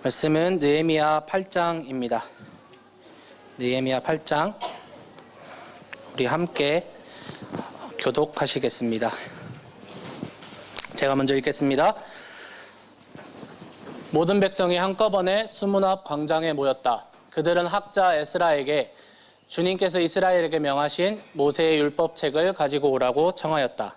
말씀은 느헤미야 8장입니다. 느헤미야 8장 우리 함께 교독하시겠습니다. 제가 먼저 읽겠습니다. 모든 백성이 한꺼번에 수문 앞 광장에 모였다. 그들은 학자 에스라에게 주님께서 이스라엘에게 명하신 모세의 율법책을 가지고 오라고 청하였다.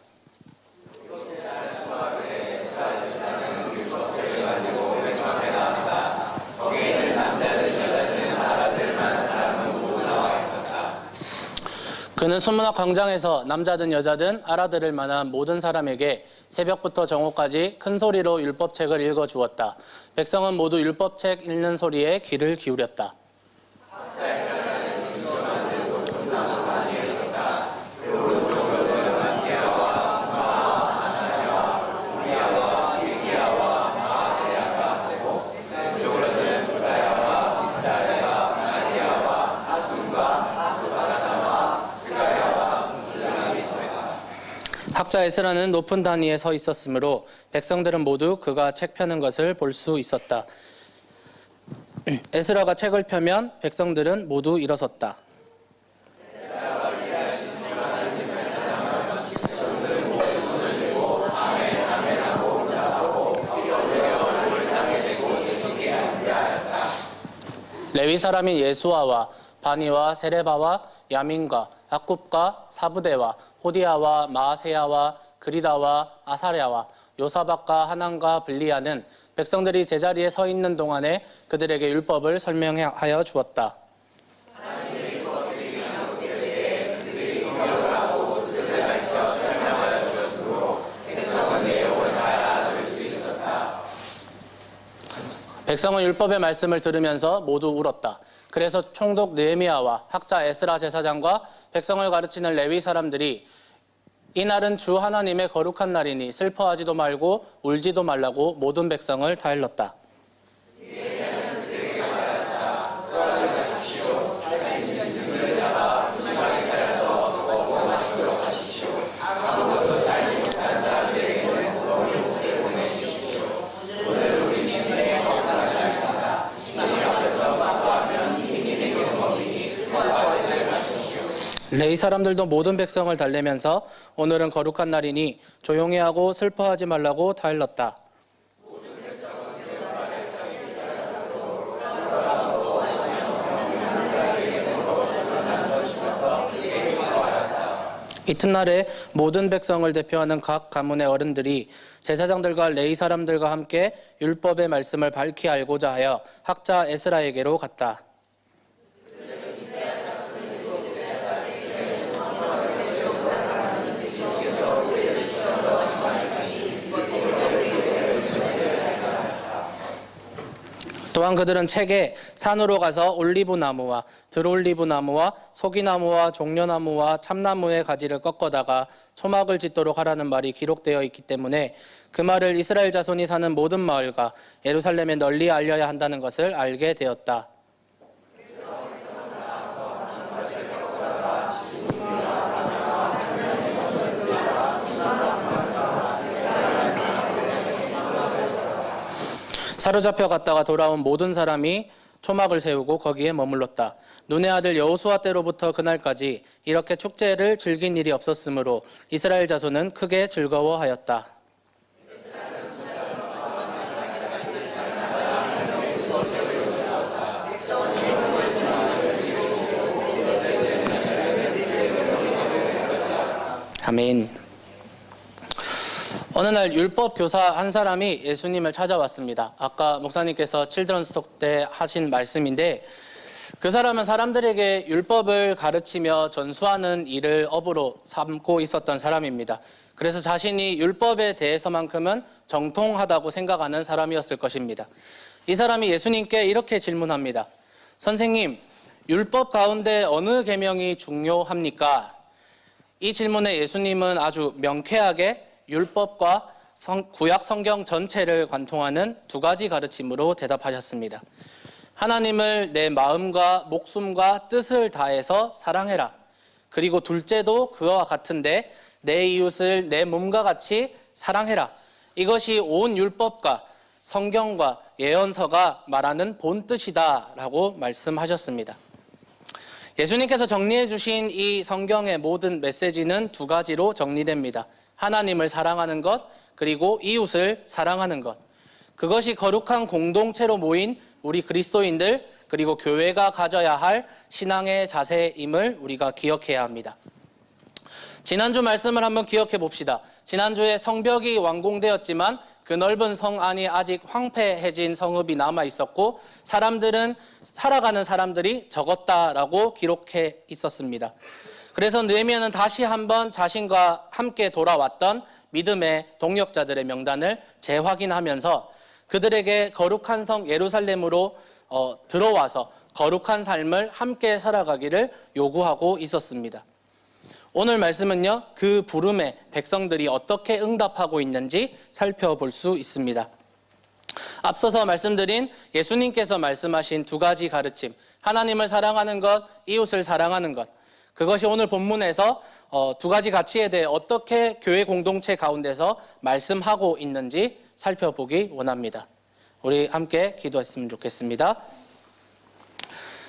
그는 수문 앞 광장에서 남자든 여자든 알아들을 만한 모든 사람에게 새벽부터 정오까지 큰 소리로 율법책을 읽어주었다. 백성은 모두 율법책 읽는 소리에 귀를 기울였다. 학자 에스라는 높은 단위에 서 있었으므로 백성들은 모두 그가 책 펴는 것을 볼 수 있었다. 에스라가 책을 펴면 백성들은 모두 일어섰다. 레위 사람인 예수아와 바니와 세레바와 야민과 아굽과 사부대와 호디아와 마아세야와 그리다와 아사랴와 요사박과 하난과 블리야는 백성들이 제자리에 서 있는 동안에 그들에게 율법을 설명하여 주었다. 백성은 율법의 말씀을 들으면서 모두 울었다. 그래서 총독 느헤미야와 학자 에스라 제사장과 백성을 가르치는 레위 사람들이 이날은 주 하나님의 거룩한 날이니 슬퍼하지도 말고 울지도 말라고 모든 백성을 다 일렀다. 레위 사람들도 모든 백성을 달래면서 오늘은 거룩한 날이니 조용히 하고 슬퍼하지 말라고 다 일렀다. 이튿날에 모든 백성을 대표하는 각 가문의 어른들이 제사장들과 레위 사람들과 함께 율법의 말씀을 밝히 알고자 하여 학자 에스라에게로 갔다. 또한 그들은 책에 산으로 가서 올리브나무와 들올리브나무와 소기나무와 종려나무와 참나무의 가지를 꺾어다가 초막을 짓도록 하라는 말이 기록되어 있기 때문에 그 말을 이스라엘 자손이 사는 모든 마을과 예루살렘에 널리 알려야 한다는 것을 알게 되었다. 사로잡혀 갔다가 돌아온 모든 사람이 초막을 세우고 거기에 머물렀다. 눈의 아들 여호수아 때로부터 그날까지 이렇게 축제를 즐긴 일이 없었으므로 이스라엘 자손은 크게 즐거워하였다. 아멘. 어느 날 율법 교사 한 사람이 예수님을 찾아왔습니다. 아까 목사님께서 칠드런스 톡 때 하신 말씀인데 그 사람은 사람들에게 율법을 가르치며 전수하는 일을 업으로 삼고 있었던 사람입니다. 그래서 자신이 율법에 대해서만큼은 정통하다고 생각하는 사람이었을 것입니다. 이 사람이 예수님께 이렇게 질문합니다. 선생님, 율법 가운데 어느 계명이 중요합니까? 이 질문에 예수님은 아주 명쾌하게 율법과 구약 성경 전체를 관통하는 두 가지 가르침으로 대답하셨습니다. 하나님을 내 마음과 목숨과 뜻을 다해서 사랑해라. 그리고 둘째도 그와 같은데 내 이웃을 내 몸과 같이 사랑해라. 이것이 온 율법과 성경과 예언서가 말하는 본뜻이다라고 말씀하셨습니다. 예수님께서 정리해 주신 이 성경의 모든 메시지는 두 가지로 정리됩니다. 하나님을 사랑하는 것, 그리고 이웃을 사랑하는 것. 그것이 거룩한 공동체로 모인 우리 그리스도인들, 그리고 교회가 가져야 할 신앙의 자세임을 우리가 기억해야 합니다. 지난주 말씀을 한번 기억해 봅시다. 지난주에 성벽이 완공되었지만 그 넓은 성 안이 아직 황폐해진 성읍이 남아 있었고 살아가는 사람들이 적었다라고 기록해 있었습니다. 그래서 느헤미야는 다시 한번 자신과 함께 돌아왔던 믿음의 동역자들의 명단을 재확인하면서 그들에게 거룩한 성 예루살렘으로 들어와서 거룩한 삶을 함께 살아가기를 요구하고 있었습니다. 오늘 말씀은요, 그 부름에 백성들이 어떻게 응답하고 있는지 살펴볼 수 있습니다. 앞서서 말씀드린 예수님께서 말씀하신 두 가지 가르침, 하나님을 사랑하는 것, 이웃을 사랑하는 것, 그것이 오늘 본문에서 두 가지 가치에 대해 어떻게 교회 공동체 가운데서 말씀하고 있는지 살펴보기 원합니다. 우리 함께 기도했으면 좋겠습니다.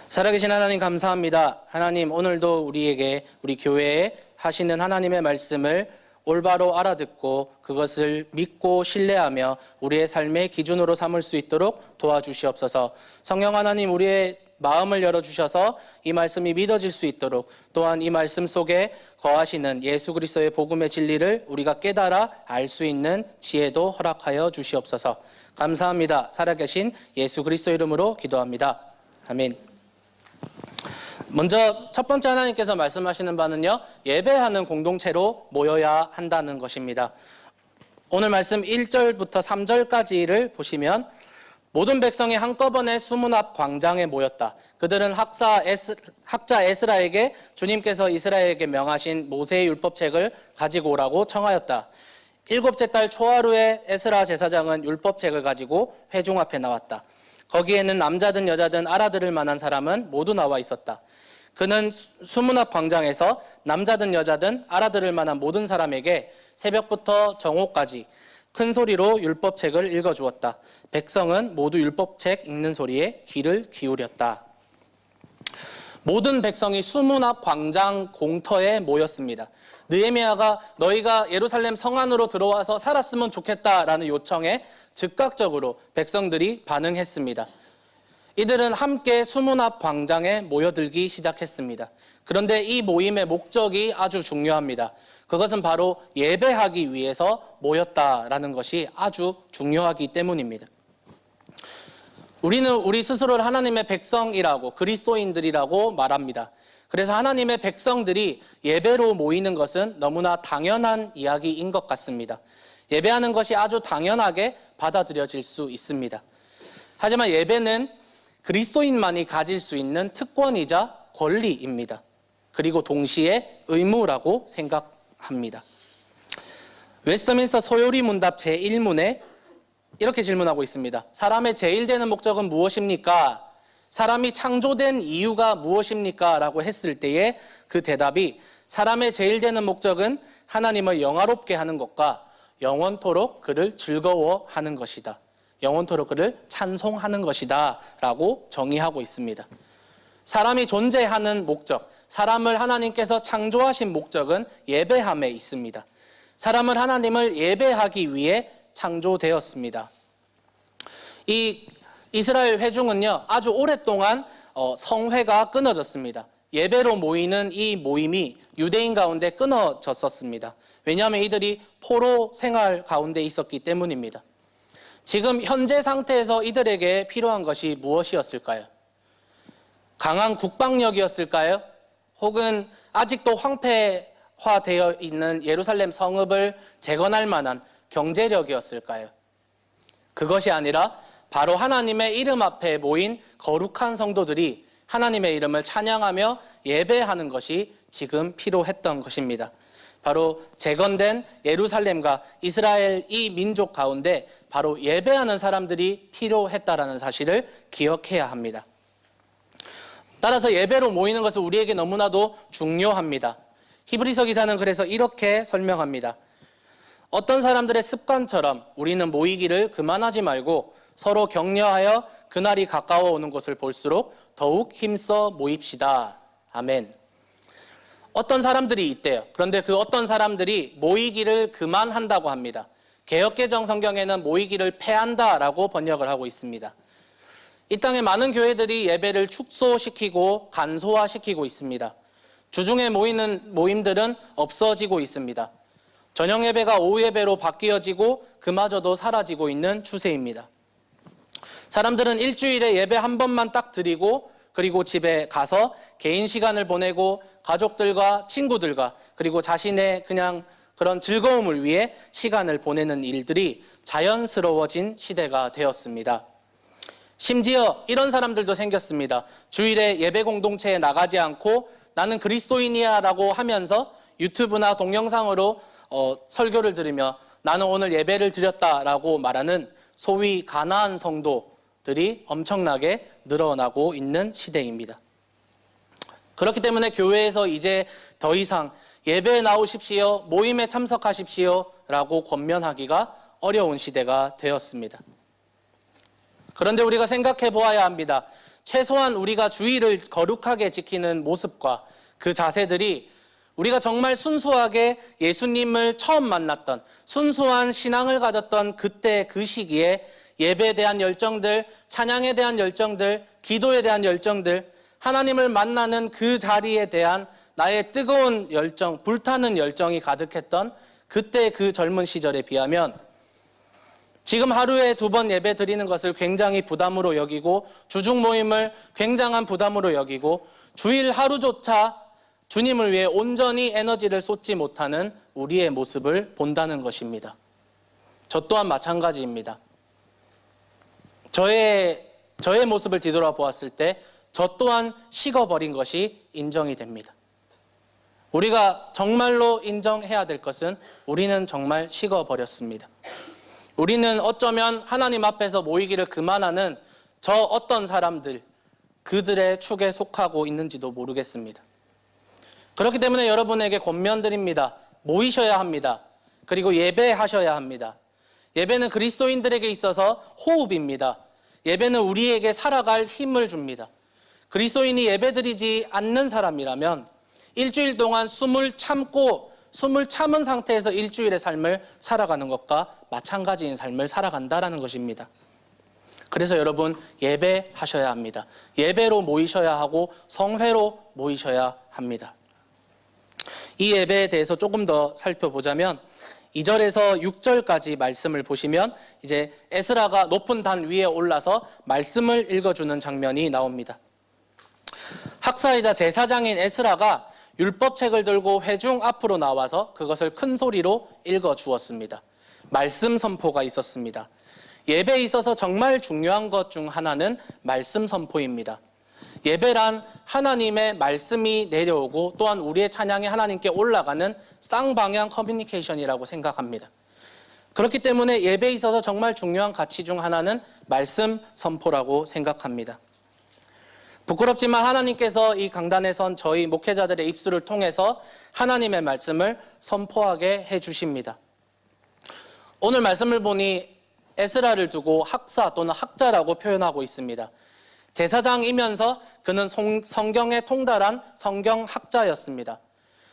살아계신 하나님 감사합니다. 하나님, 오늘도 우리에게 우리 교회에 하시는 하나님의 말씀을 올바로 알아듣고 그것을 믿고 신뢰하며 우리의 삶의 기준으로 삼을 수 있도록 도와주시옵소서. 성령 하나님, 우리의 마음을 열어주셔서 이 말씀이 믿어질 수 있도록, 또한 이 말씀 속에 거하시는 예수 그리스도의 복음의 진리를 우리가 깨달아 알 수 있는 지혜도 허락하여 주시옵소서. 감사합니다. 살아계신 예수 그리스도 이름으로 기도합니다. 아멘. 먼저 첫 번째 하나님께서 말씀하시는 바는요, 예배하는 공동체로 모여야 한다는 것입니다. 오늘 말씀 1절부터 3절까지를 보시면 모든 백성이 한꺼번에 수문 앞 광장에 모였다. 그들은 학자 에스라에게 주님께서 이스라엘에게 명하신 모세의 율법책을 가지고 오라고 청하였다. 7째 달 초하루에 에스라 제사장은 율법책을 가지고 회중 앞에 나왔다. 거기에는 남자든 여자든 알아들을 만한 사람은 모두 나와 있었다. 그는 수문 앞 광장에서 남자든 여자든 알아들을 만한 모든 사람에게 새벽부터 정오까지 큰 소리로 율법책을 읽어주었다. 백성은 모두 율법책 읽는 소리에 귀를 기울였다. 모든 백성이 수문 앞 광장 공터에 모였습니다. 느헤미야가 너희가 예루살렘 성 안으로 들어와서 살았으면 좋겠다라는 요청에 즉각적으로 백성들이 반응했습니다. 이들은 함께 수문 앞 광장에 모여들기 시작했습니다. 그런데 이 모임의 목적이 아주 중요합니다. 그것은 바로 예배하기 위해서 모였다라는 것이 아주 중요하기 때문입니다. 우리는 우리 스스로를 하나님의 백성이라고, 그리스도인들이라고 말합니다. 그래서 하나님의 백성들이 예배로 모이는 것은 너무나 당연한 이야기인 것 같습니다. 예배하는 것이 아주 당연하게 받아들여질 수 있습니다. 하지만 예배는 그리스도인만이 가질 수 있는 특권이자 권리입니다. 그리고 동시에 의무라고 생각합니다. 웨스트민스터 소요리 문답 제1문에 이렇게 질문하고 있습니다. 사람의 제일 되는 목적은 무엇입니까? 사람이 창조된 이유가 무엇입니까? 라고 했을 때에 그 대답이 사람의 제일 되는 목적은 하나님을 영화롭게 하는 것과 영원토록 그를 즐거워하는 것이다. 영원토록 그를 찬송하는 것이다 라고 정의하고 있습니다. 사람이 존재하는 목적, 사람을 하나님께서 창조하신 목적은 예배함에 있습니다. 사람은 하나님을 예배하기 위해 창조되었습니다. 이 이스라엘 회중은요, 아주 오랫동안 성회가 끊어졌습니다. 예배로 모이는 이 모임이 유대인 가운데 끊어졌었습니다. 왜냐하면 이들이 포로 생활 가운데 있었기 때문입니다. 지금 현재 상태에서 이들에게 필요한 것이 무엇이었을까요? 강한 국방력이었을까요? 혹은 아직도 황폐화되어 있는 예루살렘 성읍을 재건할 만한 경제력이었을까요? 그것이 아니라 바로 하나님의 이름 앞에 모인 거룩한 성도들이 하나님의 이름을 찬양하며 예배하는 것이 지금 필요했던 것입니다. 바로 재건된 예루살렘과 이스라엘 이 민족 가운데 바로 예배하는 사람들이 필요했다라는 사실을 기억해야 합니다. 따라서 예배로 모이는 것은 우리에게 너무나도 중요합니다. 히브리서 기사는 그래서 이렇게 설명합니다. 어떤 사람들의 습관처럼 우리는 모이기를 그만하지 말고 서로 격려하여 그날이 가까워 오는 것을 볼수록 더욱 힘써 모입시다. 아멘. 어떤 사람들이 있대요. 그런데 그 어떤 사람들이 모이기를 그만한다고 합니다. 개역개정 성경에는 모이기를 폐한다라고 번역을 하고 있습니다. 이 땅에 많은 교회들이 예배를 축소시키고 간소화시키고 있습니다. 주중에 모이는 모임들은 없어지고 있습니다. 저녁 예배가 오후 예배로 바뀌어지고 그마저도 사라지고 있는 추세입니다. 사람들은 일주일에 예배 한 번만 딱 드리고 그리고 집에 가서 개인 시간을 보내고 가족들과 친구들과 그리고 자신의 그냥 그런 즐거움을 위해 시간을 보내는 일들이 자연스러워진 시대가 되었습니다. 심지어 이런 사람들도 생겼습니다. 주일에 예배 공동체에 나가지 않고 나는 그리스도인이야 라고 하면서 유튜브나 동영상으로 설교를 들으며 나는 오늘 예배를 드렸다라고 말하는 소위 가나안 성도들이 엄청나게 늘어나고 있는 시대입니다. 그렇기 때문에 교회에서 이제 더 이상 예배에 나오십시오, 모임에 참석하십시오 라고 권면하기가 어려운 시대가 되었습니다. 그런데 우리가 생각해 보아야 합니다. 최소한 우리가 주의를 거룩하게 지키는 모습과 그 자세들이 우리가 정말 순수하게 예수님을 처음 만났던 순수한 신앙을 가졌던 그때 그 시기에 예배에 대한 열정들, 찬양에 대한 열정들, 기도에 대한 열정들, 하나님을 만나는 그 자리에 대한 나의 뜨거운 열정, 불타는 열정이 가득했던 그때 그 젊은 시절에 비하면 지금 하루에 2번 예배 드리는 것을 굉장히 부담으로 여기고 주중 모임을 굉장한 부담으로 여기고 주일 하루조차 주님을 위해 온전히 에너지를 쏟지 못하는 우리의 모습을 본다는 것입니다. 저 또한 마찬가지입니다. 저의 모습을 뒤돌아보았을 때 저 또한 식어버린 것이 인정이 됩니다. 우리가 정말로 인정해야 될 것은 우리는 정말 식어버렸습니다. 우리는 어쩌면 하나님 앞에서 모이기를 그만하는 저 어떤 사람들, 그들의 축에 속하고 있는지도 모르겠습니다. 그렇기 때문에 여러분에게 권면드립니다. 모이셔야 합니다. 그리고 예배하셔야 합니다. 예배는 그리스도인들에게 있어서 호흡입니다. 예배는 우리에게 살아갈 힘을 줍니다. 그리스도인이 예배드리지 않는 사람이라면 일주일 동안 숨을 참은 상태에서 일주일의 삶을 살아가는 것과 마찬가지인 삶을 살아간다는 것입니다. 그래서 여러분 예배하셔야 합니다. 예배로 모이셔야 하고 성회로 모이셔야 합니다. 이 예배에 대해서 조금 더 살펴보자면 2절에서 6절까지 말씀을 보시면 이제 에스라가 높은 단 위에 올라서 말씀을 읽어주는 장면이 나옵니다. 학사이자 제사장인 에스라가 율법책을 들고 회중 앞으로 나와서 그것을 큰 소리로 읽어주었습니다. 말씀 선포가 있었습니다. 예배에 있어서 정말 중요한 것 중 하나는 말씀 선포입니다. 예배란 하나님의 말씀이 내려오고 또한 우리의 찬양이 하나님께 올라가는 쌍방향 커뮤니케이션이라고 생각합니다. 그렇기 때문에 예배에 있어서 정말 중요한 가치 중 하나는 말씀 선포라고 생각합니다. 부끄럽지만 하나님께서 이 강단에 선 저희 목회자들의 입술을 통해서 하나님의 말씀을 선포하게 해주십니다. 오늘 말씀을 보니 에스라를 두고 학사 또는 학자라고 표현하고 있습니다. 제사장이면서 그는 성경에 통달한 성경학자였습니다.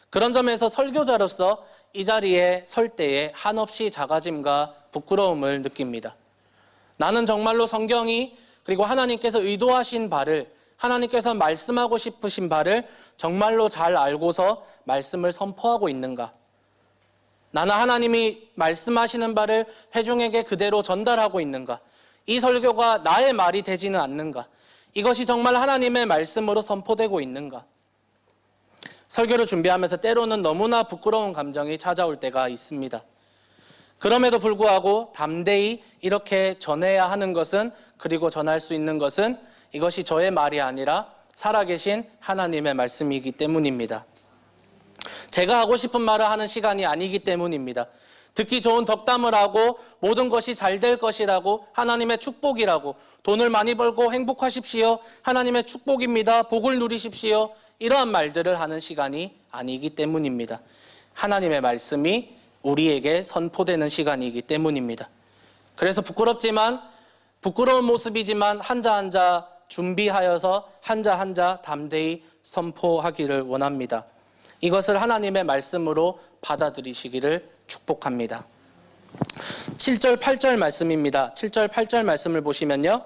그런 점에서 설교자로서 이 자리에 설 때에 한없이 자가짐과 부끄러움을 느낍니다. 나는 정말로 성경이 그리고 하나님께서 의도하신 바를 하나님께서 말씀하고 싶으신 바를 정말로 잘 알고서 말씀을 선포하고 있는가? 나는 하나님이 말씀하시는 바를 회중에게 그대로 전달하고 있는가? 이 설교가 나의 말이 되지는 않는가? 이것이 정말 하나님의 말씀으로 선포되고 있는가? 설교를 준비하면서 때로는 너무나 부끄러운 감정이 찾아올 때가 있습니다. 그럼에도 불구하고 담대히 이렇게 전해야 하는 것은, 그리고 전할 수 있는 것은 이것이 저의 말이 아니라 살아계신 하나님의 말씀이기 때문입니다. 제가 하고 싶은 말을 하는 시간이 아니기 때문입니다. 듣기 좋은 덕담을 하고 모든 것이 잘 될 것이라고, 하나님의 축복이라고, 돈을 많이 벌고 행복하십시오, 하나님의 축복입니다, 복을 누리십시오, 이러한 말들을 하는 시간이 아니기 때문입니다. 하나님의 말씀이 우리에게 선포되는 시간이기 때문입니다. 그래서 부끄러운 모습이지만 한자 한자 준비하여서 한자 한자 담대히 선포하기를 원합니다. 이것을 하나님의 말씀으로 받아들이시기를 축복합니다. 7절 8절 말씀입니다. 7절 8절 말씀을 보시면요.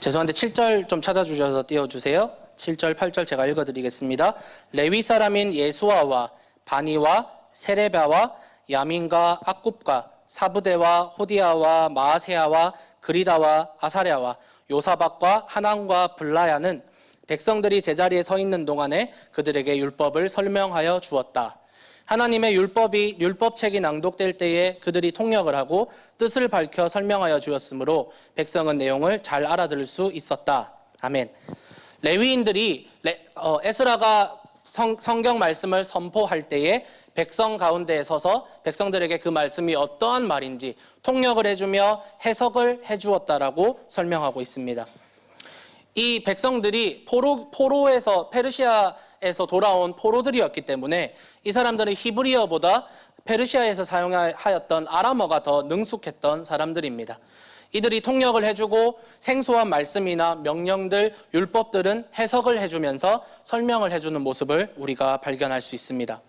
죄송한데 7절 좀 찾아주셔서 띄워주세요. 7절 8절 제가 읽어드리겠습니다. 레위 사람인 예수아와 바니와 세레바와 야민과 악굽과 사부대와 호디아와 마아세아와 그리다와 아사랴와 요사박과 하난과 블라야는 백성들이 제자리에 서 있는 동안에 그들에게 율법을 설명하여 주었다. 하나님의 율법책이 낭독될 때에 그들이 통역을 하고 뜻을 밝혀 설명하여 주었으므로 백성은 내용을 잘 알아들을 수 있었다. 아멘. 레위인들이 에스라가 성경 말씀을 선포할 때에 백성 가운데에 서서 백성들에게 그 말씀이 어떠한 말인지 통역을 해주며 해석을 해주었다라고 설명하고 있습니다. 이 백성들이 포로에서 페르시아에서 돌아온 포로들이었기 때문에 이 사람들은 히브리어보다 페르시아에서 사용하였던 아람어가 더 능숙했던 사람들입니다. 이들이 통역을 해주고 생소한 말씀이나 명령들, 율법들은 해석을 해주면서 설명을 해주는 모습을 우리가 발견할 수 있습니다.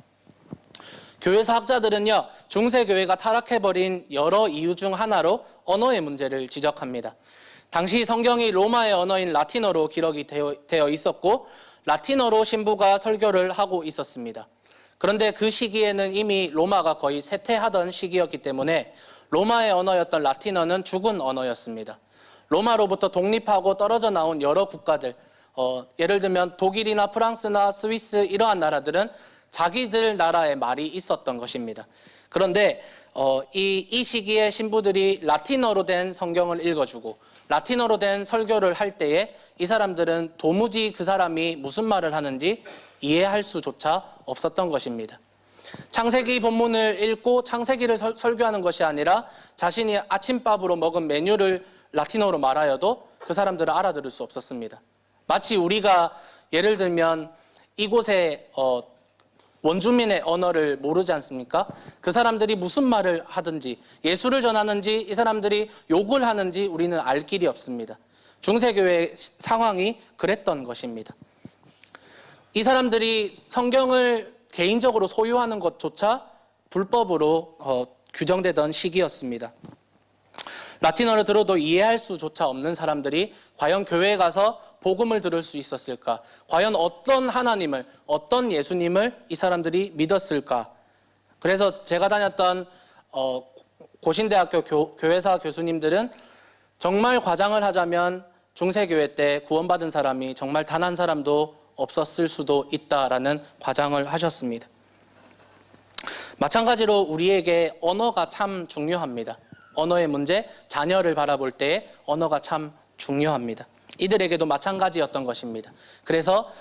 교회사 학자들은요, 중세교회가 타락해버린 여러 이유 중 하나로 언어의 문제를 지적합니다. 당시 성경이 로마의 언어인 라틴어로 기록이 되어 있었고 라틴어로 신부가 설교를 하고 있었습니다. 그런데 그 시기에는 이미 로마가 거의 쇠퇴하던 시기였기 때문에 로마의 언어였던 라틴어는 죽은 언어였습니다. 로마로부터 독립하고 떨어져 나온 여러 국가들, 예를 들면 독일이나 프랑스나 스위스 이러한 나라들은 자기들 나라의 말이 있었던 것입니다. 그런데 이 시기에 신부들이 라틴어로 된 성경을 읽어주고 라틴어로 된 설교를 할 때에 이 사람들은 도무지 그 사람이 무슨 말을 하는지 이해할 수조차 없었던 것입니다. 창세기 본문을 읽고 창세기를 설교하는 것이 아니라 자신이 아침밥으로 먹은 메뉴를 라틴어로 말하여도 그 사람들은 알아들을 수 없었습니다. 마치 우리가 예를 들면 이곳에 원주민의 언어를 모르지 않습니까? 그 사람들이 무슨 말을 하든지 예수를 전하는지 이 사람들이 욕을 하는지 우리는 알 길이 없습니다. 중세교회의 상황이 그랬던 것입니다. 이 사람들이 성경을 개인적으로 소유하는 것조차 불법으로 규정되던 시기였습니다. 라틴어를 들어도 이해할 수조차 없는 사람들이 과연 교회에 가서 복음을 들을 수 있었을까? 과연 어떤 하나님을, 어떤 예수님을 이 사람들이 믿었을까? 그래서 제가 다녔던 고신대학교 교회사 교수님들은 정말 과장을 하자면 중세교회 때 구원받은 사람이 정말 단 한 사람도 없었을 수도 있다라는 과장을 하셨습니다. 마찬가지로 우리에게 언어가 참 중요합니다. 언어의 문제, 자녀를 바라볼 때 언어가 참 중요합니다. 이들에게도 마찬가지였던 것입니다. 그래서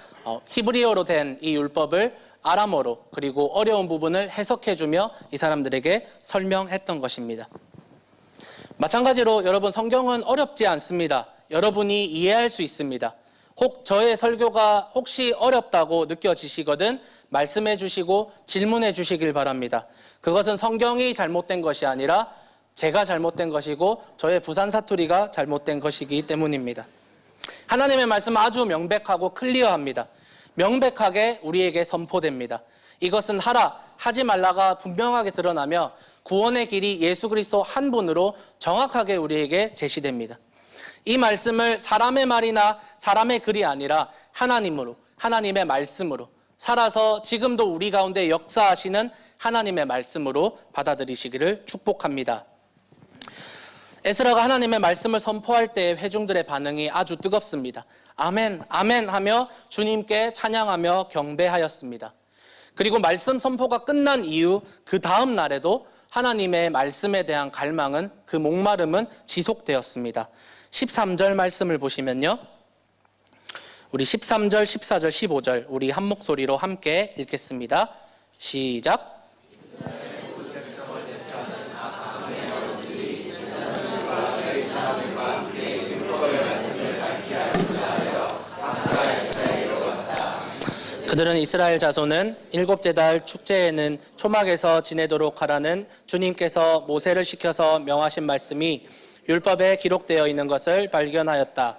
히브리어로 된 이 율법을 아람어로 그리고 어려운 부분을 해석해주며 이 사람들에게 설명했던 것입니다. 마찬가지로 여러분 성경은 어렵지 않습니다. 여러분이 이해할 수 있습니다. 혹 저의 설교가 혹시 어렵다고 느껴지시거든 말씀해 주시고 질문해 주시길 바랍니다. 그것은 성경이 잘못된 것이 아니라 제가 잘못된 것이고 저의 부산 사투리가 잘못된 것이기 때문입니다. 하나님의 말씀은 아주 명백하고 클리어합니다. 명백하게 우리에게 선포됩니다. 이것은 하라, 하지 말라가 분명하게 드러나며 구원의 길이 예수 그리스도 한 분으로 정확하게 우리에게 제시됩니다. 이 말씀을 사람의 말이나 사람의 글이 아니라 하나님으로, 하나님의 말씀으로 살아서 지금도 우리 가운데 역사하시는 하나님의 말씀으로 받아들이시기를 축복합니다. 에스라가 하나님의 말씀을 선포할 때 회중들의 반응이 아주 뜨겁습니다. 아멘, 아멘 하며 주님께 찬양하며 경배하였습니다. 그리고 말씀 선포가 끝난 이후 그 다음 날에도 하나님의 말씀에 대한 갈망은, 그 목마름은 지속되었습니다. 13절 말씀을 보시면요, 우리 13절, 14절, 15절 우리 한 목소리로 함께 읽겠습니다. 시작. 그들은 이스라엘 자손은 일곱째 달 축제에는 초막에서 지내도록 하라는 주님께서 모세를 시켜서 명하신 말씀이 율법에 기록되어 있는 것을 발견하였다.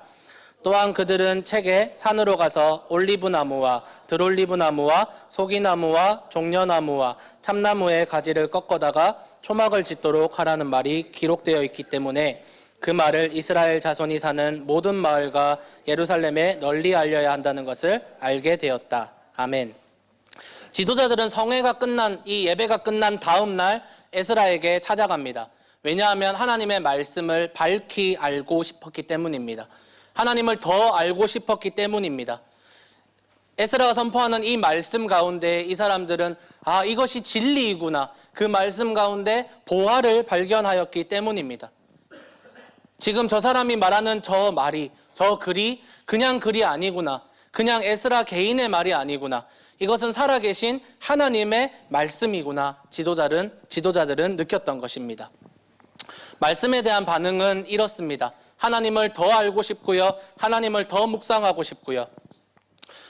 또한 그들은 책에 산으로 가서 올리브나무와 들올리브나무와 소기나무와 종려나무와 참나무의 가지를 꺾어다가 초막을 짓도록 하라는 말이 기록되어 있기 때문에 그 말을 이스라엘 자손이 사는 모든 마을과 예루살렘에 널리 알려야 한다는 것을 알게 되었다. 아멘. 지도자들은 성회가 끝난 이 예배가 끝난 다음 날 에스라에게 찾아갑니다. 왜냐하면 하나님의 말씀을 밝히 알고 싶었기 때문입니다. 하나님을 더 알고 싶었기 때문입니다. 에스라가 선포하는 이 말씀 가운데 이 사람들은 이것이 진리이구나. 그 말씀 가운데 보화를 발견하였기 때문입니다. 지금 저 사람이 말하는 저 말이, 저 글이 그냥 글이 아니구나. 그냥 에스라 개인의 말이 아니구나. 이것은 살아계신 하나님의 말씀이구나. 지도자들은 느꼈던 것입니다. 말씀에 대한 반응은 이렇습니다. 하나님을 더 알고 싶고요. 하나님을 더 묵상하고 싶고요.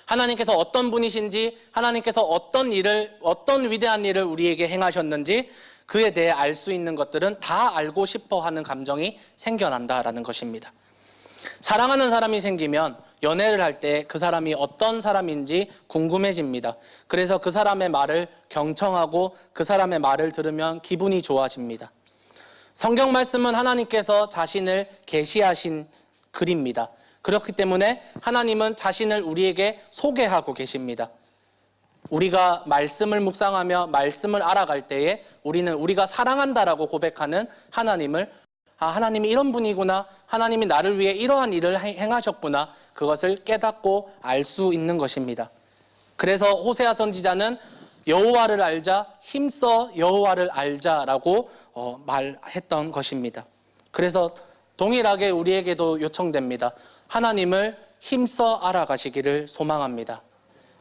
하나님께서 어떤 분이신지, 하나님께서 어떤 위대한 일을 우리에게 행하셨는지 그에 대해 알 수 있는 것들은 다 알고 싶어 하는 감정이 생겨난다라는 것입니다. 사랑하는 사람이 생기면 연애를 할 때 그 사람이 어떤 사람인지 궁금해집니다. 그래서 그 사람의 말을 경청하고 그 사람의 말을 들으면 기분이 좋아집니다. 성경 말씀은 하나님께서 자신을 계시하신 글입니다. 그렇기 때문에 하나님은 자신을 우리에게 소개하고 계십니다. 우리가 말씀을 묵상하며 말씀을 알아갈 때에 우리는 우리가 사랑한다라고 고백하는 하나님을 하나님이 이런 분이구나. 하나님이 나를 위해 이러한 일을 행하셨구나. 그것을 깨닫고 알 수 있는 것입니다. 그래서 호세아 선지자는 여호와를 알자, 힘써 여호와를 알자라고 말했던 것입니다. 그래서 동일하게 우리에게도 요청됩니다. 하나님을 힘써 알아가시기를 소망합니다.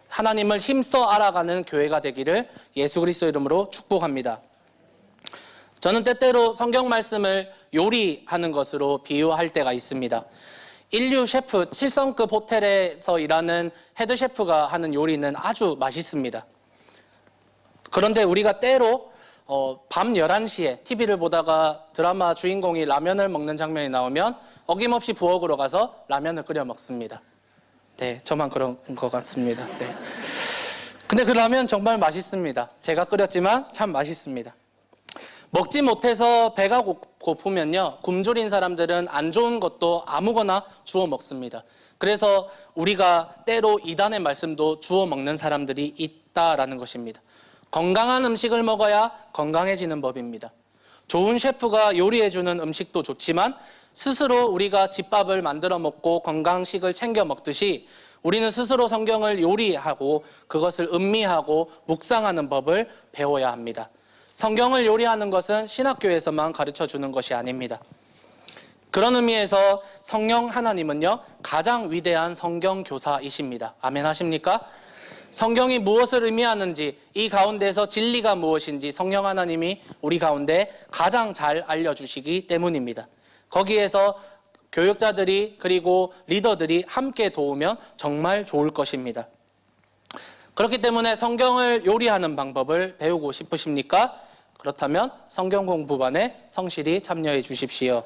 하나님을 힘써 알아가는 교회가 되기를 예수 그리스도 이름으로 축복합니다. 저는 때때로 성경 말씀을 요리하는 것으로 비유할 때가 있습니다. 인류 셰프, 7성급 호텔에서 일하는 헤드 셰프가 하는 요리는 아주 맛있습니다. 그런데 우리가 때로 밤 11시에 TV를 보다가 드라마 주인공이 라면을 먹는 장면이 나오면 어김없이 부엌으로 가서 라면을 끓여 먹습니다. 네, 저만 그런 것 같습니다. 네. 근데 그 라면 정말 맛있습니다. 제가 끓였지만 참 맛있습니다. 먹지 못해서 배가 고프면요, 굶주린 사람들은 안 좋은 것도 아무거나 주워 먹습니다. 그래서 우리가 때로 이단의 말씀도 주워 먹는 사람들이 있다라는 것입니다. 건강한 음식을 먹어야 건강해지는 법입니다. 좋은 셰프가 요리해주는 음식도 좋지만 스스로 우리가 집밥을 만들어 먹고 건강식을 챙겨 먹듯이 우리는 스스로 성경을 요리하고 그것을 음미하고 묵상하는 법을 배워야 합니다. 성경을 요리하는 것은 신학교에서만 가르쳐주는 것이 아닙니다. 그런 의미에서 성령 하나님은요, 가장 위대한 성경 교사이십니다. 아멘 하십니까? 성경이 무엇을 의미하는지, 이 가운데서 진리가 무엇인지 성령 하나님이 우리 가운데 가장 잘 알려주시기 때문입니다. 거기에서 교육자들이 그리고 리더들이 함께 도우면 정말 좋을 것입니다. 그렇기 때문에 성경을 요리하는 방법을 배우고 싶으십니까? 그렇다면 성경 공부반에 성실히 참여해 주십시오.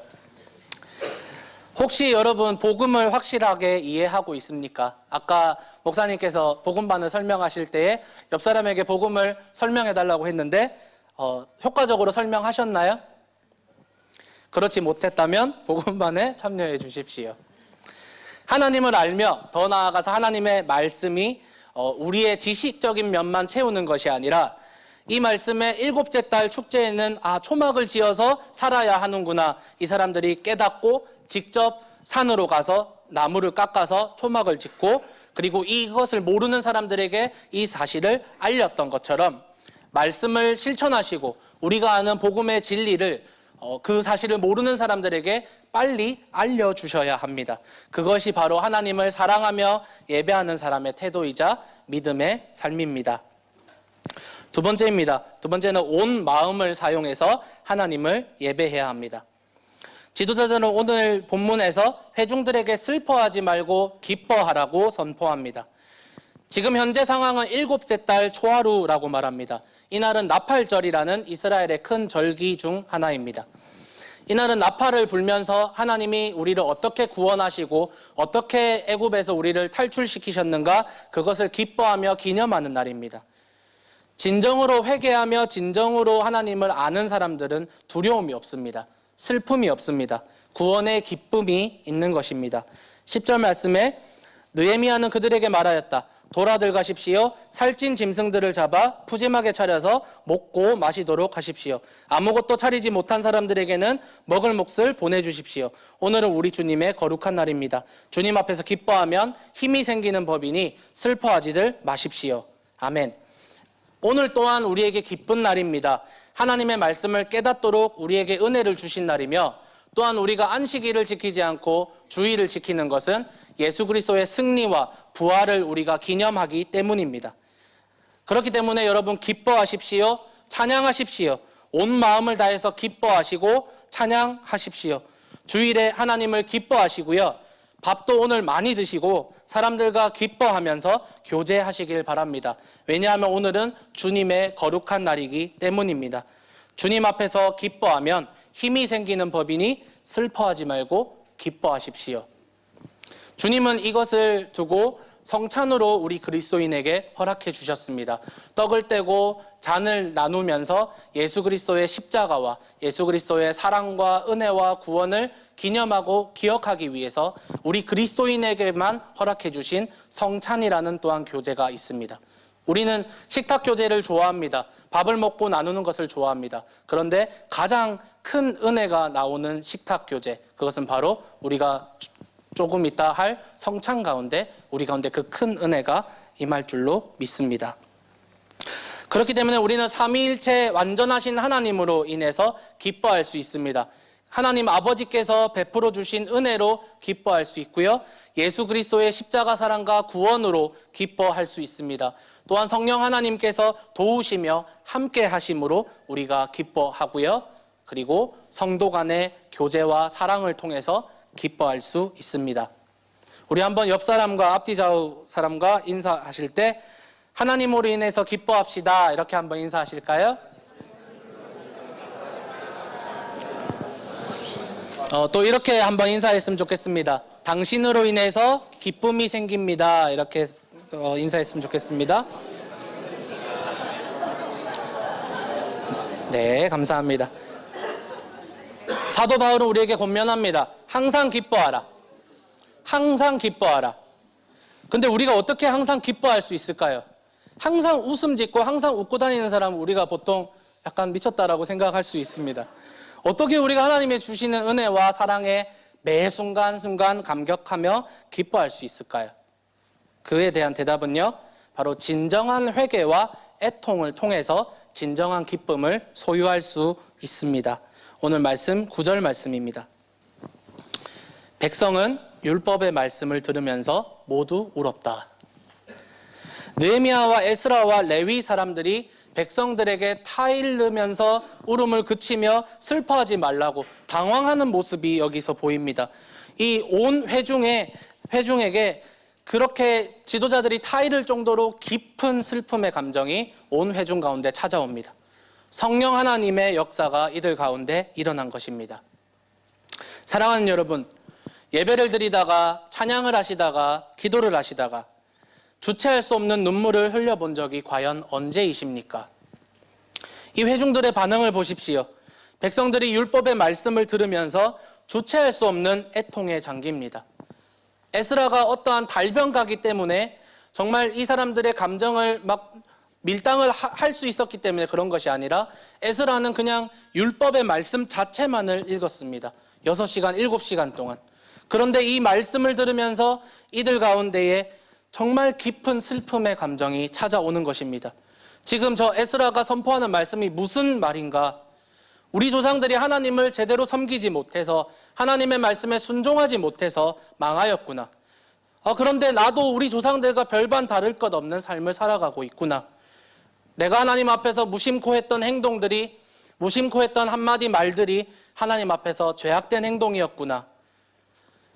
혹시 여러분 복음을 확실하게 이해하고 있습니까? 아까 목사님께서 복음반을 설명하실 때에 옆 사람에게 복음을 설명해 달라고 했는데 효과적으로 설명하셨나요? 그렇지 못했다면 복음반에 참여해 주십시오. 하나님을 알며 더 나아가서 하나님의 말씀이 우리의 지식적인 면만 채우는 것이 아니라 이 말씀의 일곱째 달 축제에는 초막을 지어서 살아야 하는구나. 이 사람들이 깨닫고 직접 산으로 가서 나무를 깎아서 초막을 짓고 그리고 이것을 모르는 사람들에게 이 사실을 알렸던 것처럼 말씀을 실천하시고 우리가 아는 복음의 진리를 그 사실을 모르는 사람들에게 빨리 알려주셔야 합니다. 그것이 바로 하나님을 사랑하며 예배하는 사람의 태도이자 믿음의 삶입니다. 두 번째입니다. 두 번째는 온 마음을 사용해서 하나님을 예배해야 합니다. 지도자들은 오늘 본문에서 회중들에게 슬퍼하지 말고 기뻐하라고 선포합니다. 지금 현재 상황은 일곱째 달 초하루라고 말합니다. 이날은 나팔절이라는 이스라엘의 큰 절기 중 하나입니다. 이날은 나팔을 불면서 하나님이 우리를 어떻게 구원하시고 어떻게 애굽에서 우리를 탈출시키셨는가, 그것을 기뻐하며 기념하는 날입니다. 진정으로 회개하며 진정으로 하나님을 아는 사람들은 두려움이 없습니다. 슬픔이 없습니다. 구원의 기쁨이 있는 것입니다. 10절 말씀에 느헤미야는 그들에게 말하였다. 돌아들 가십시오. 살찐 짐승들을 잡아 푸짐하게 차려서 먹고 마시도록 하십시오. 아무것도 차리지 못한 사람들에게는 먹을 몫을 보내주십시오. 오늘은 우리 주님의 거룩한 날입니다. 주님 앞에서 기뻐하면 힘이 생기는 법이니 슬퍼하지들 마십시오. 아멘. 오늘 또한 우리에게 기쁜 날입니다. 하나님의 말씀을 깨닫도록 우리에게 은혜를 주신 날이며, 또한 우리가 안식일을 지키지 않고 주일을 지키는 것은 예수 그리스도의 승리와 부활을 우리가 기념하기 때문입니다. 그렇기 때문에 여러분 기뻐하십시오. 찬양하십시오. 온 마음을 다해서 기뻐하시고 찬양하십시오. 주일에 하나님을 기뻐하시고요. 밥도 오늘 많이 드시고 사람들과 기뻐하면서 교제하시길 바랍니다. 왜냐하면 오늘은 주님의 거룩한 날이기 때문입니다. 주님 앞에서 기뻐하면 힘이 생기는 법이니 슬퍼하지 말고 기뻐하십시오. 주님은 이것을 두고 성찬으로 우리 그리스도인에게 허락해 주셨습니다. 떡을 떼고 잔을 나누면서 예수 그리스도의 십자가와 예수 그리스도의 사랑과 은혜와 구원을 기념하고 기억하기 위해서 우리 그리스도인에게만 허락해 주신 성찬이라는 또한 교제가 있습니다. 우리는 식탁 교제를 좋아합니다. 밥을 먹고 나누는 것을 좋아합니다. 그런데 가장 큰 은혜가 나오는 식탁 교제, 그것은 바로 우리가 조금 이따 할 성찬 가운데 우리 가운데 그 큰 은혜가 임할 줄로 믿습니다. 그렇기 때문에 우리는 삼위일체 완전하신 하나님으로 인해서 기뻐할 수 있습니다. 하나님 아버지께서 베풀어 주신 은혜로 기뻐할 수 있고요. 예수 그리스도의 십자가 사랑과 구원으로 기뻐할 수 있습니다. 또한 성령 하나님께서 도우시며 함께 하심으로 우리가 기뻐하고요. 그리고 성도 간의 교제와 사랑을 통해서 기뻐할 수 있습니다. 우리 한번 옆 사람과 앞뒤 좌우 사람과 인사하실 때 하나님으로 인해서 기뻐합시다, 이렇게 한번 인사하실까요? 또 이렇게 한번 인사했으면 좋겠습니다. 당신으로 인해서 기쁨이 생깁니다, 이렇게 인사했으면 좋겠습니다. 네, 감사합니다. 사도 바울은 우리에게 권면합니다. 항상 기뻐하라. 항상 기뻐하라. 근데 우리가 어떻게 항상 기뻐할 수 있을까요? 항상 웃음 짓고 항상 웃고 다니는 사람은 우리가 보통 약간 미쳤다라고 생각할 수 있습니다. 어떻게 우리가 하나님의 주시는 은혜와 사랑에 매 순간순간 감격하며 기뻐할 수 있을까요? 그에 대한 대답은요, 바로 진정한 회개와 애통을 통해서 진정한 기쁨을 소유할 수 있습니다. 오늘 말씀 9절 말씀입니다. 백성은 율법의 말씀을 들으면서 모두 울었다. 느헤미야와 에스라와 레위 사람들이 백성들에게 타일르면서 울음을 그치며 슬퍼하지 말라고 당황하는 모습이 여기서 보입니다. 이 온 회중에게 그렇게 지도자들이 타이를 정도로 깊은 슬픔의 감정이 온 회중 가운데 찾아옵니다. 성령 하나님의 역사가 이들 가운데 일어난 것입니다. 사랑하는 여러분, 예배를 드리다가 찬양을 하시다가 기도를 하시다가 주체할 수 없는 눈물을 흘려본 적이 과연 언제이십니까? 이 회중들의 반응을 보십시오. 백성들이 율법의 말씀을 들으면서 주체할 수 없는 애통에 잠깁니다. 에스라가 어떠한 달변가기 때문에 정말 이 사람들의 감정을 막 밀당을 할 수 있었기 때문에 그런 것이 아니라 에스라는 그냥 율법의 말씀 자체만을 읽었습니다. 6시간, 7시간 동안. 그런데 이 말씀을 들으면서 이들 가운데에 정말 깊은 슬픔의 감정이 찾아오는 것입니다. 지금 저 에스라가 선포하는 말씀이 무슨 말인가? 우리 조상들이 하나님을 제대로 섬기지 못해서 하나님의 말씀에 순종하지 못해서 망하였구나. 그런데 나도 우리 조상들과 별반 다를 것 없는 삶을 살아가고 있구나. 내가 하나님 앞에서 무심코 했던 행동들이, 무심코 했던 한마디 말들이 하나님 앞에서 죄악된 행동이었구나.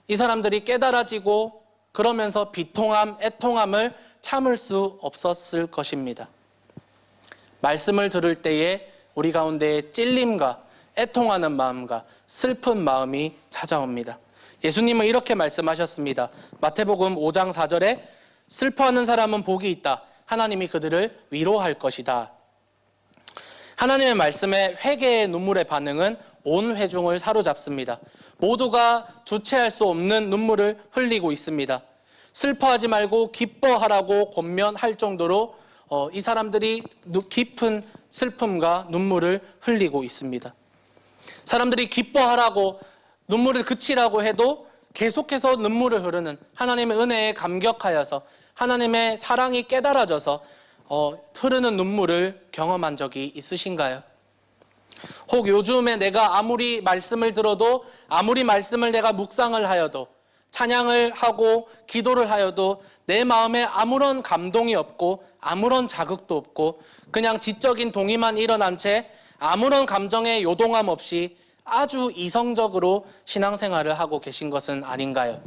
이 사람들이 깨달아지고 그러면서 비통함, 애통함을 참을 수 없었을 것입니다. 말씀을 들을 때에 우리 가운데 찔림과 애통하는 마음과 슬픈 마음이 찾아옵니다. 예수님은 이렇게 말씀하셨습니다. 마태복음 5장 4절에 슬퍼하는 사람은 복이 있다. 하나님이 그들을 위로할 것이다. 하나님의 말씀에 회개의 눈물의 반응은 온 회중을 사로잡습니다. 모두가 주체할 수 없는 눈물을 흘리고 있습니다. 슬퍼하지 말고 기뻐하라고 권면할 정도로 이 사람들이 깊은 슬픔과 눈물을 흘리고 있습니다. 사람들이 기뻐하라고 눈물을 그치라고 해도 계속해서 눈물을 흐르는 하나님의 은혜에 감격하여서 하나님의 사랑이 깨달아져서 흐르는 눈물을 경험한 적이 있으신가요? 혹 요즘에 내가 아무리 말씀을 들어도 아무리 말씀을 내가 묵상을 하여도 찬양을 하고 기도를 하여도 내 마음에 아무런 감동이 없고 아무런 자극도 없고 그냥 지적인 동의만 일어난 채 아무런 감정의 요동함 없이 아주 이성적으로 신앙생활을 하고 계신 것은 아닌가요?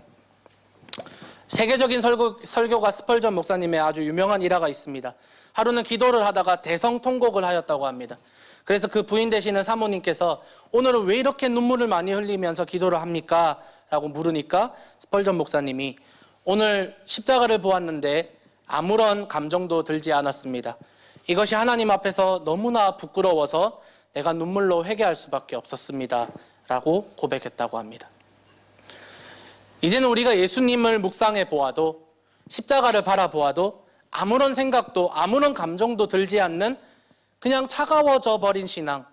세계적인 설교가 스펄전 목사님의 아주 유명한 일화가 있습니다. 하루는 기도를 하다가 대성통곡을 하였다고 합니다. 그래서 그 부인 되시는 사모님께서 오늘은 왜 이렇게 눈물을 많이 흘리면서 기도를 합니까? 라고 물으니까 스펄전 목사님이 오늘 십자가를 보았는데 아무런 감정도 들지 않았습니다. 이것이 하나님 앞에서 너무나 부끄러워서 내가 눈물로 회개할 수밖에 없었습니다. 라고 고백했다고 합니다. 이제는 우리가 예수님을 묵상해 보아도 십자가를 바라보아도 아무런 생각도 아무런 감정도 들지 않는 그냥 차가워져 버린 신앙.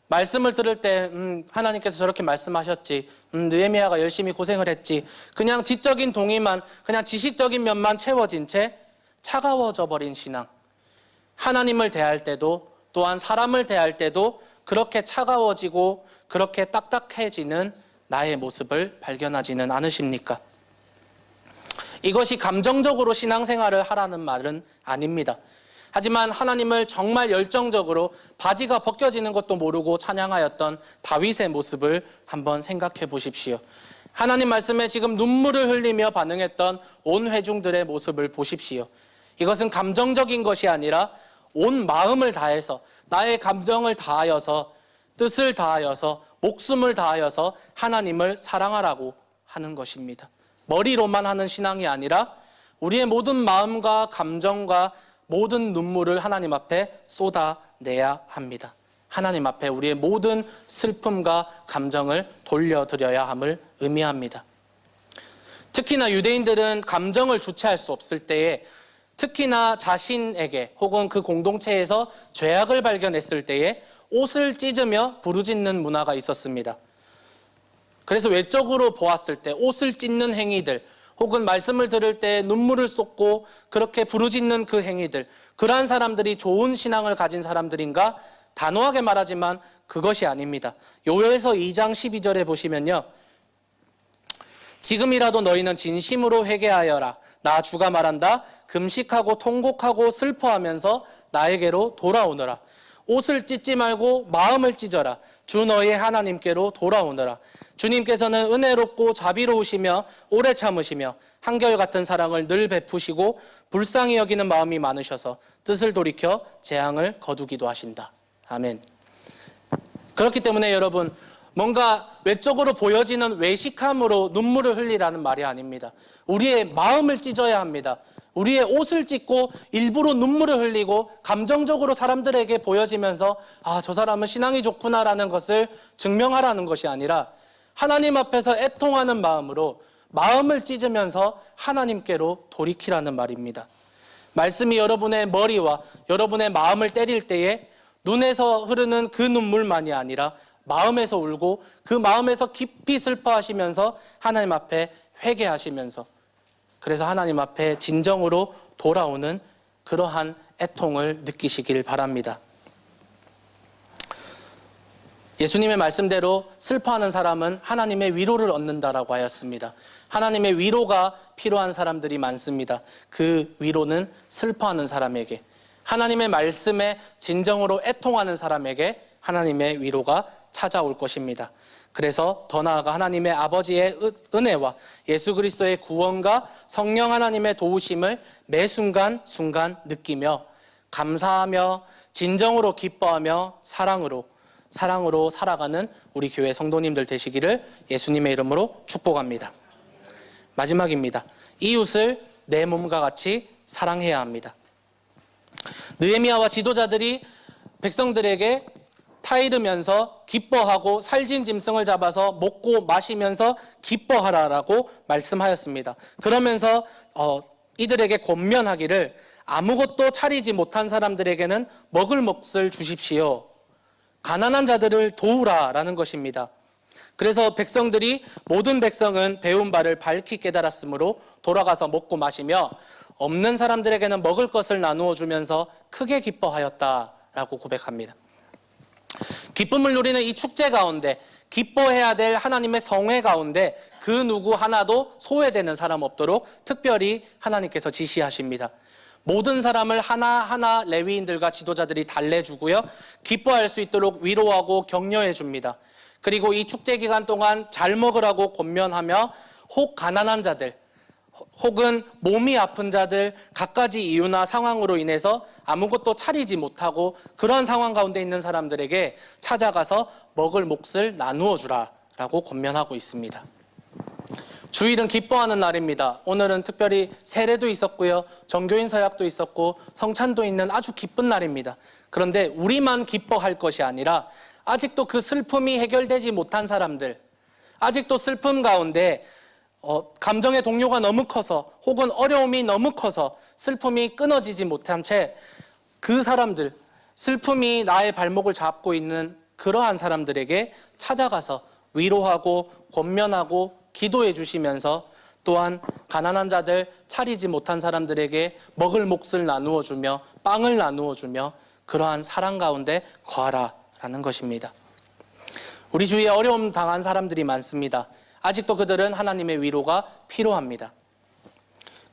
말씀을 들을 때 하나님께서 저렇게 말씀하셨지, 느헤미야가 열심히 고생을 했지, 그냥 지적인 동의만, 그냥 지식적인 면만 채워진 채 차가워져 버린 신앙. 하나님을 대할 때도 또한 사람을 대할 때도 그렇게 차가워지고 그렇게 딱딱해지는 나의 모습을 발견하지는 않으십니까? 이것이 감정적으로 신앙생활을 하라는 말은 아닙니다. 하지만 하나님을 정말 열정적으로 바지가 벗겨지는 것도 모르고 찬양하였던 다윗의 모습을 한번 생각해 보십시오. 하나님 말씀에 지금 눈물을 흘리며 반응했던 온 회중들의 모습을 보십시오. 이것은 감정적인 것이 아니라 온 마음을 다해서 나의 감정을 다하여서 뜻을 다하여서 목숨을 다하여서 하나님을 사랑하라고 하는 것입니다. 머리로만 하는 신앙이 아니라 우리의 모든 마음과 감정과 모든 눈물을 하나님 앞에 쏟아내야 합니다. 하나님 앞에 우리의 모든 슬픔과 감정을 돌려드려야 함을 의미합니다. 특히나 유대인들은 감정을 주체할 수 없을 때에 특히나 자신에게 혹은 그 공동체에서 죄악을 발견했을 때에 옷을 찢으며 부르짖는 문화가 있었습니다. 그래서 외적으로 보았을 때 옷을 찢는 행위들 혹은 말씀을 들을 때 눈물을 쏟고 그렇게 부르짖는 그 행위들, 그러한 사람들이 좋은 신앙을 가진 사람들인가? 단호하게 말하지만 그것이 아닙니다. 요엘서 2장 12절에 보시면요, 지금이라도 너희는 진심으로 회개하여라. 나 주가 말한다. 금식하고 통곡하고 슬퍼하면서 나에게로 돌아오너라. 옷을 찢지 말고 마음을 찢어라. 주 너희의 하나님께로 돌아오너라. 주님께서는 은혜롭고 자비로우시며 오래 참으시며 한결같은 사랑을 늘 베푸시고 불쌍히 여기는 마음이 많으셔서 뜻을 돌이켜 재앙을 거두기도 하신다. 아멘. 그렇기 때문에 여러분, 뭔가 외적으로 보여지는 외식함으로 눈물을 흘리라는 말이 아닙니다. 우리의 마음을 찢어야 합니다. 우리의 옷을 찢고 일부러 눈물을 흘리고 감정적으로 사람들에게 보여지면서 저 사람은 신앙이 좋구나라는 것을 증명하라는 것이 아니라 하나님 앞에서 애통하는 마음으로 마음을 찢으면서 하나님께로 돌이키라는 말입니다. 말씀이 여러분의 머리와 여러분의 마음을 때릴 때에 눈에서 흐르는 그 눈물만이 아니라 마음에서 울고 그 마음에서 깊이 슬퍼하시면서 하나님 앞에 회개하시면서 그래서 하나님 앞에 진정으로 돌아오는 그러한 애통을 느끼시길 바랍니다. 예수님의 말씀대로 슬퍼하는 사람은 하나님의 위로를 얻는다라고 하였습니다. 하나님의 위로가 필요한 사람들이 많습니다. 그 위로는 슬퍼하는 사람에게, 하나님의 말씀에 진정으로 애통하는 사람에게 하나님의 위로가 찾아올 것입니다. 그래서 더 나아가 하나님의 아버지의 은혜와 예수 그리스도의 구원과 성령 하나님의 도우심을 매 순간 느끼며 감사하며 진정으로 기뻐하며 사랑으로 살아가는 우리 교회 성도님들 되시기를 예수님의 이름으로 축복합니다. 마지막입니다. 이웃을 내 몸과 같이 사랑해야 합니다. 느헤미야와 지도자들이 백성들에게 타이르면서 기뻐하고 살진 짐승을 잡아서 먹고 마시면서 기뻐하라라고 말씀하였습니다. 그러면서 이들에게 권면하기를 아무것도 차리지 못한 사람들에게는 먹을 몫을 주십시오. 가난한 자들을 도우라라는 것입니다. 그래서 모든 백성은 배운 바를 밝히 깨달았으므로 돌아가서 먹고 마시며 없는 사람들에게는 먹을 것을 나누어 주면서 크게 기뻐하였다라고 고백합니다. 기쁨을 누리는 이 축제 가운데, 기뻐해야 될 하나님의 성회 가운데 그 누구 하나도 소외되는 사람 없도록 특별히 하나님께서 지시하십니다. 모든 사람을 하나하나 레위인들과 지도자들이 달래주고요, 기뻐할 수 있도록 위로하고 격려해 줍니다. 그리고 이 축제 기간 동안 잘 먹으라고 권면하며 혹 가난한 자들, 혹은 몸이 아픈 자들, 갖가지 이유나 상황으로 인해서 아무것도 차리지 못하고 그런 상황 가운데 있는 사람들에게 찾아가서 먹을 몫을 나누어 주라라고 권면하고 있습니다. 주일은 기뻐하는 날입니다. 오늘은 특별히 세례도 있었고요, 정교인 서약도 있었고 성찬도 있는 아주 기쁜 날입니다. 그런데 우리만 기뻐할 것이 아니라 아직도 그 슬픔이 해결되지 못한 사람들, 아직도 슬픔 가운데 감정의 동요가 너무 커서 혹은 어려움이 너무 커서 슬픔이 끊어지지 못한 채 그 사람들, 슬픔이 나의 발목을 잡고 있는 그러한 사람들에게 찾아가서 위로하고 권면하고 기도해 주시면서 또한 가난한 자들, 차리지 못한 사람들에게 먹을 몫을 나누어 주며 빵을 나누어 주며 그러한 사랑 가운데 거하라라는 것입니다. 우리 주위에 어려움 당한 사람들이 많습니다. 아직도 그들은 하나님의 위로가 필요합니다.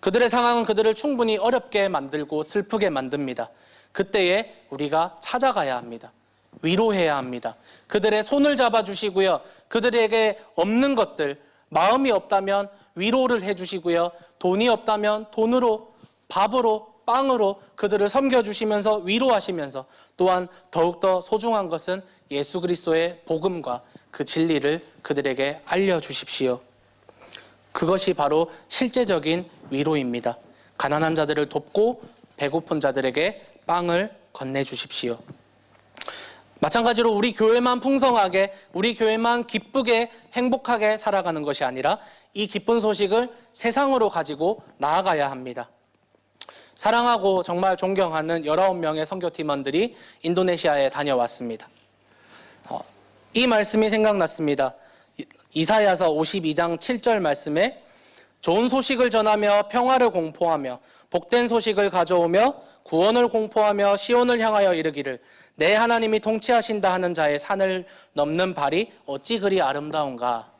그들의 상황은 그들을 충분히 어렵게 만들고 슬프게 만듭니다. 그때에 우리가 찾아가야 합니다. 위로해야 합니다. 그들의 손을 잡아주시고요, 그들에게 없는 것들, 마음이 없다면 위로를 해주시고요, 돈이 없다면 돈으로, 밥으로, 빵으로 그들을 섬겨주시면서 위로하시면서 또한 더욱더 소중한 것은 예수 그리스도의 복음과 그 진리를 그들에게 알려주십시오. 그것이 바로 실제적인 위로입니다. 가난한 자들을 돕고 배고픈 자들에게 빵을 건네주십시오. 마찬가지로 우리 교회만 풍성하게, 우리 교회만 기쁘게 행복하게 살아가는 것이 아니라 이 기쁜 소식을 세상으로 가지고 나아가야 합니다. 사랑하고 정말 존경하는 19명의 선교팀원들이 인도네시아에 다녀왔습니다. 이 말씀이 생각났습니다. 이사야서 52장 7절 말씀에 좋은 소식을 전하며 평화를 공포하며 복된 소식을 가져오며 구원을 공포하며 시온을 향하여 이르기를 내 하나님이 통치하신다 하는 자의 산을 넘는 발이 어찌 그리 아름다운가.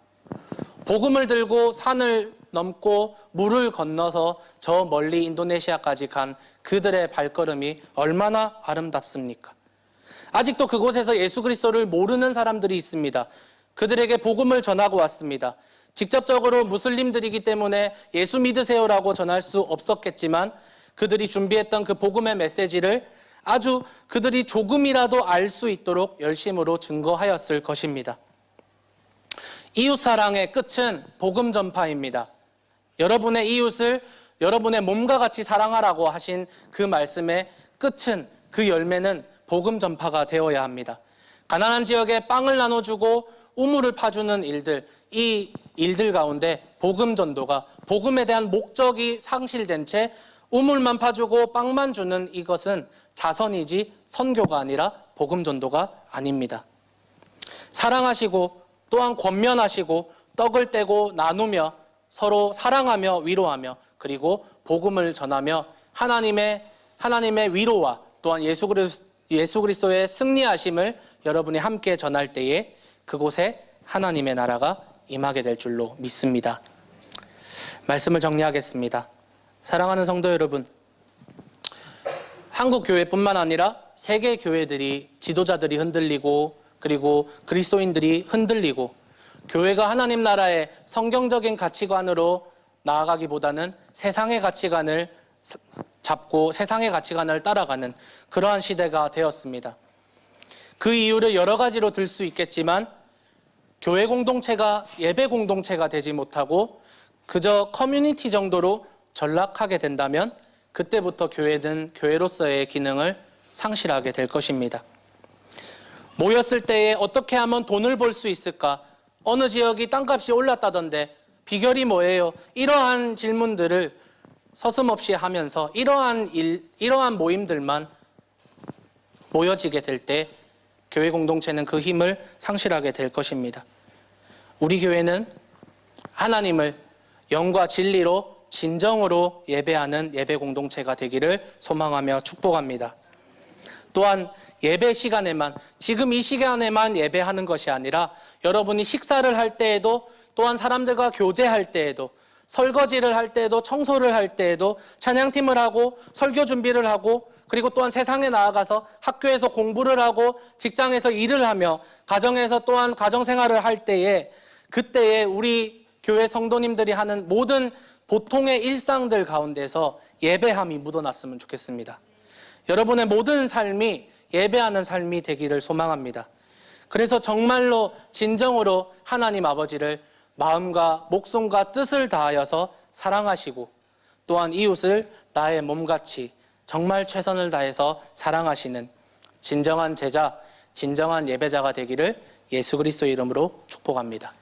복음을 들고 산을 넘고 물을 건너서 저 멀리 인도네시아까지 간 그들의 발걸음이 얼마나 아름답습니까? 아직도 그곳에서 예수 그리스도를 모르는 사람들이 있습니다. 그들에게 복음을 전하고 왔습니다. 직접적으로 무슬림들이기 때문에 예수 믿으세요라고 전할 수 없었겠지만 그들이 준비했던 그 복음의 메시지를 아주 그들이 조금이라도 알 수 있도록 열심으로 증거하였을 것입니다. 이웃사랑의 끝은 복음 전파입니다. 여러분의 이웃을 여러분의 몸과 같이 사랑하라고 하신 그 말씀의 끝은, 그 열매는 복음 전파가 되어야 합니다. 가난한 지역에 빵을 나눠주고 우물을 파주는 일들, 이 일들 가운데 복음 전도가, 복음에 대한 목적이 상실된 채 우물만 파주고 빵만 주는 이것은 자선이지 선교가 아니라 복음 전도가 아닙니다. 사랑하시고 또한 권면하시고 떡을 떼고 나누며 서로 사랑하며 위로하며 그리고 복음을 전하며 하나님의 위로와 또한 예수 그리스도의 승리하심을 여러분이 함께 전할 때에 그곳에 하나님의 나라가 임하게 될 줄로 믿습니다. 말씀을 정리하겠습니다. 사랑하는 성도 여러분, 한국 교회뿐만 아니라 세계 교회들이, 지도자들이 흔들리고 그리고 그리스도인들이 흔들리고 교회가 하나님 나라의 성경적인 가치관으로 나아가기보다는 세상의 가치관을 잡고 세상의 가치관을 따라가는 그러한 시대가 되었습니다. 그 이유를 여러 가지로 들 수 있겠지만 교회 공동체가 예배 공동체가 되지 못하고 그저 커뮤니티 정도로 전락하게 된다면 그때부터 교회는 교회로서의 기능을 상실하게 될 것입니다. 모였을 때에 어떻게 하면 돈을 벌 수 있을까? 어느 지역이 땅값이 올랐다던데 비결이 뭐예요? 이러한 질문들을 서슴없이 하면서 이러한 모임들만 모여지게 될 때 교회 공동체는 그 힘을 상실하게 될 것입니다. 우리 교회는 하나님을 영과 진리로 진정으로 예배하는 예배 공동체가 되기를 소망하며 축복합니다. 또한 예배 시간에만, 지금 이 시간에만 예배하는 것이 아니라 여러분이 식사를 할 때에도, 또한 사람들과 교제할 때에도, 설거지를 할 때에도, 청소를 할 때에도, 찬양팀을 하고 설교 준비를 하고, 그리고 또한 세상에 나아가서 학교에서 공부를 하고 직장에서 일을 하며 가정에서 또한 가정생활을 할 때에, 그때에 우리 교회 성도님들이 하는 모든 보통의 일상들 가운데서 예배함이 묻어났으면 좋겠습니다. 여러분의 모든 삶이 예배하는 삶이 되기를 소망합니다. 그래서 정말로 진정으로 하나님 아버지를 마음과 목숨과 뜻을 다하여서 사랑하시고, 또한 이웃을 나의 몸같이 정말 최선을 다해서 사랑하시는 진정한 제자, 진정한 예배자가 되기를 예수 그리스도의 이름으로 축복합니다.